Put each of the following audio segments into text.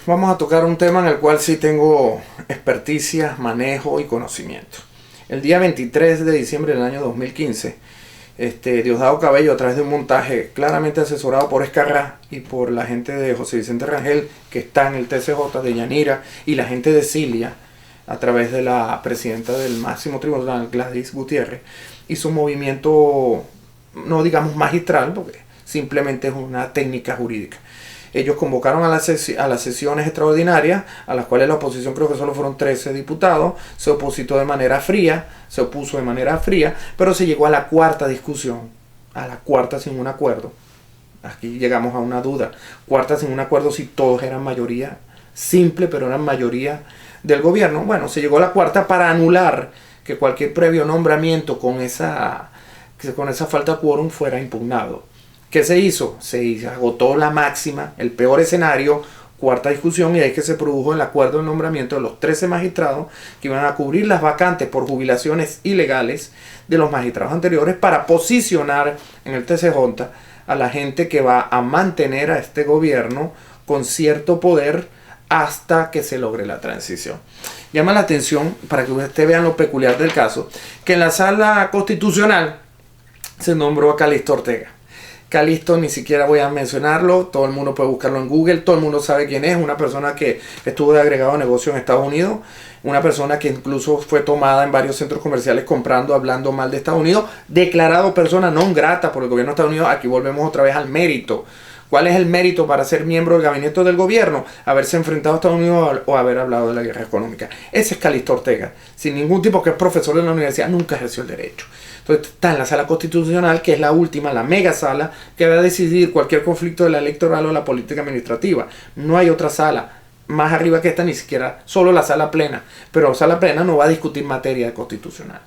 Vamos a tocar un tema en el cual sí tengo experticia, manejo y conocimiento. El día 23 de diciembre del año 2015, Diosdado Cabello, a través de un montaje claramente asesorado por Escarrá y por la gente de José Vicente Rangel, que está en el TCJ de Yanira, y la gente de Cilia, a través de la presidenta del máximo tribunal, Gladys Gutiérrez, hizo un movimiento, no digamos magistral, porque simplemente es una técnica jurídica. Ellos convocaron a las sesiones extraordinarias, a las cuales la oposición, creo que solo fueron 13 diputados, se opuso de manera fría, pero se llegó a la cuarta discusión, a la cuarta sin un acuerdo. Aquí llegamos a una duda, cuarta sin un acuerdo si todos eran mayoría simple, pero eran mayoría del gobierno. Bueno, se llegó a la cuarta para anular que cualquier previo nombramiento con esa falta de quórum fuera impugnado. ¿Qué se hizo? Se agotó la máxima, el peor escenario, cuarta discusión, y ahí que se produjo el acuerdo de nombramiento de los 13 magistrados que iban a cubrir las vacantes por jubilaciones ilegales de los magistrados anteriores para posicionar en el TCJ a la gente que va a mantener a este gobierno con cierto poder hasta que se logre la transición. Llama la atención, para que ustedes vean lo peculiar del caso, que en la sala constitucional se nombró a Calixto Ortega. Calixto ni siquiera voy a mencionarlo, todo el mundo puede buscarlo en Google, todo el mundo sabe quién es, una persona que estuvo de agregado de negocio en Estados Unidos, una persona que incluso fue tomada en varios centros comerciales comprando, hablando mal de Estados Unidos, declarado persona non grata por el gobierno de Estados Unidos. Aquí volvemos otra vez al mérito. ¿Cuál es el mérito para ser miembro del gabinete del gobierno? Haberse enfrentado a Estados Unidos o haber hablado de la guerra económica. Ese es Calixto Ortega, sin ningún tipo, que es profesor de la universidad, nunca ejerció el derecho. Entonces está en la sala constitucional, que es la última, la mega sala, que va a decidir cualquier conflicto de la electoral o la política administrativa. No hay otra sala más arriba que esta, ni siquiera, solo la sala plena. Pero la sala plena no va a discutir materia constitucional.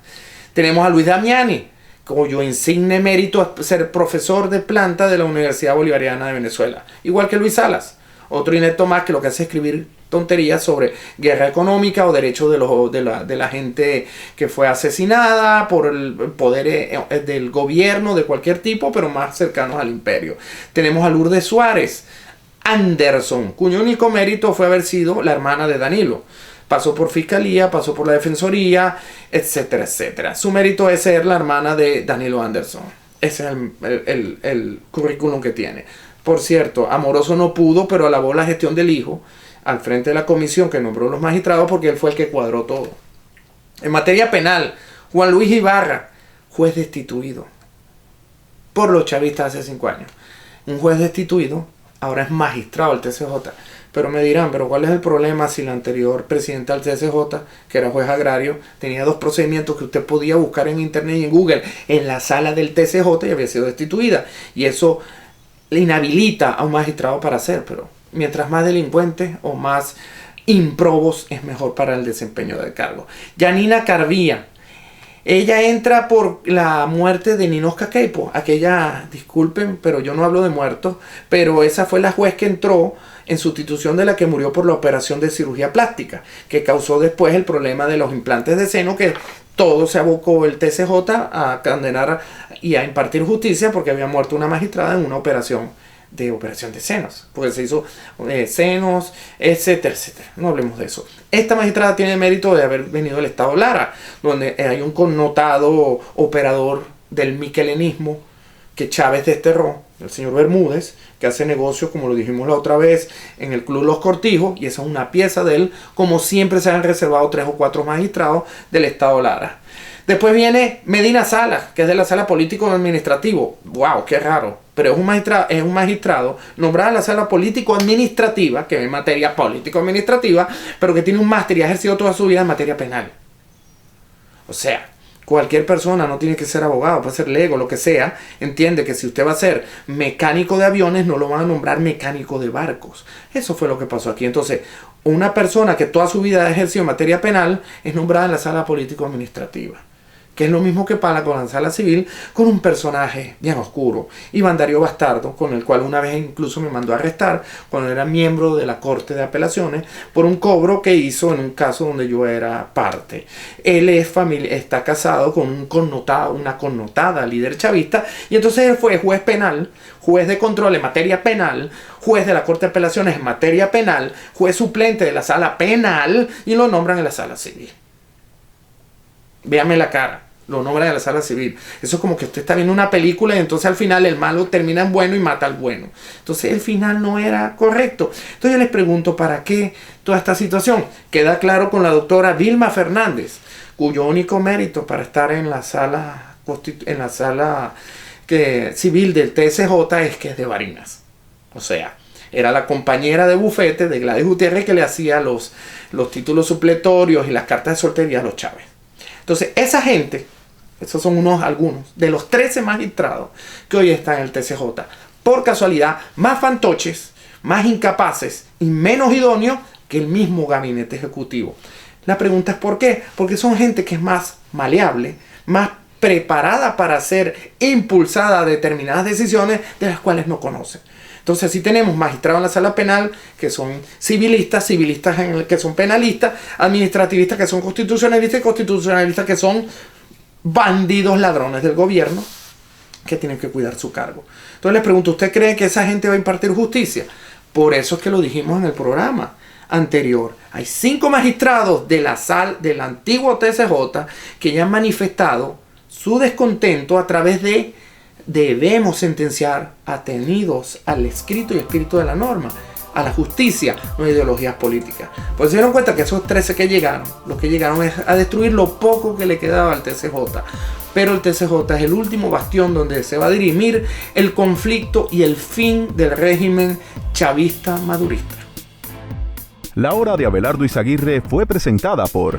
Tenemos a Luis Damiani, cuyo insigne mérito es ser profesor de planta de la Universidad Bolivariana de Venezuela. Igual que Luis Salas, otro inepto más que lo que hace es escribir tonterías sobre guerra económica o derechos de la gente que fue asesinada por el poder del gobierno de cualquier tipo, pero más cercanos al imperio. Tenemos a Lourdes Suárez Anderson, cuyo único mérito fue haber sido la hermana de Danilo. Pasó por fiscalía, pasó por la defensoría, etcétera, etcétera. Su mérito es ser la hermana de Danilo Anderson. Ese es el currículum que tiene. Por cierto, Amoroso no pudo, pero alabó la gestión del hijo al frente de la comisión que nombró los magistrados, porque él fue el que cuadró todo. En materia penal, Juan Luis Ibarra, juez destituido por los chavistas hace 5 años. Un juez destituido ahora es magistrado del TCJ. Pero me dirán, ¿pero cuál es el problema si la anterior presidenta del TCJ, que era juez agrario, tenía 2 procedimientos que usted podía buscar en internet y en Google en la sala del TCJ y había sido destituida? Y eso le inhabilita a un magistrado para hacer, pero mientras más delincuentes o más improbos es mejor para el desempeño del cargo. Yanina Carvía, ella entra por la muerte de Ninosca Queipo, aquella, disculpen, pero yo no hablo de muertos, pero esa fue la juez que entró en sustitución de la que murió por la operación de cirugía plástica, que causó después el problema de los implantes de seno, que todo se abocó el TCJ a condenar y a impartir justicia porque había muerto una magistrada en una operación de senos, porque se hizo senos, etcétera, etcétera. No hablemos de eso. Esta magistrada tiene el mérito de haber venido del Estado Lara, donde hay un connotado operador del miquelenismo que Chávez desterró, el señor Bermúdez, que hace negocios, como lo dijimos la otra vez, en el Club Los Cortijos, y esa es una pieza de él, como siempre se han reservado 3 o 4 magistrados del Estado Lara. Después viene Medina Salas, que es de la sala político-administrativo. ¡Wow! ¡Qué raro! Pero es un magistrado nombrado en la sala político-administrativa, que es en materia político-administrativa, pero que tiene un máster y ha ejercido toda su vida en materia penal. O sea, cualquier persona, no tiene que ser abogado, puede ser lego, lo que sea, entiende que si usted va a ser mecánico de aviones, no lo van a nombrar mecánico de barcos. Eso fue lo que pasó aquí. Entonces, una persona que toda su vida ha ejercido en materia penal es nombrada en la sala político-administrativa. que es lo mismo que pasa con la sala civil, con un personaje bien oscuro, Iván Darío Bastardo, con el cual una vez incluso me mandó a arrestar cuando era miembro de la Corte de Apelaciones por un cobro que hizo en un caso donde yo era parte. Él está casado con una connotada líder chavista, y entonces él fue juez penal, juez de control en materia penal, juez de la Corte de Apelaciones en materia penal, juez suplente de la sala penal, y lo nombran en la sala civil. Véame la cara, lo nombran en la sala civil. Eso es como que usted está viendo una película y entonces al final el malo termina en bueno y mata al bueno. Entonces el final no era correcto. Entonces yo les pregunto, ¿para qué toda esta situación? Queda claro con la doctora Vilma Fernández, cuyo único mérito para estar en la sala civil del TSJ es que es de Barinas. O sea, era la compañera de bufete de Gladys Gutiérrez que le hacía los títulos supletorios y las cartas de soltería a los Chávez. Entonces, esa gente, esos son algunos de los 13 magistrados que hoy están en el TSJ, por casualidad, más fantoches, más incapaces y menos idóneos que el mismo gabinete ejecutivo. La pregunta es ¿por qué? Porque son gente que es más maleable, más preparada para ser impulsada a determinadas decisiones de las cuales no conocen. Entonces, si tenemos magistrados en la sala penal que son civilistas que son penalistas, administrativistas que son constitucionalistas y constitucionalistas que son bandidos ladrones del gobierno que tienen que cuidar su cargo. Entonces les pregunto, ¿usted cree que esa gente va a impartir justicia? Por eso es que lo dijimos en el programa anterior. Hay 5 magistrados del antiguo TSJ que ya han manifestado su descontento a través de debemos sentenciar atenidos al escrito y espíritu de la norma, a la justicia, no a ideologías políticas. Pues se dieron cuenta que esos 13 que llegaron, los que llegaron es a destruir lo poco que le quedaba al TSJ. Pero el TSJ es el último bastión donde se va a dirimir el conflicto y el fin del régimen chavista madurista. La Hora de Abelardo Izaguirre fue presentada por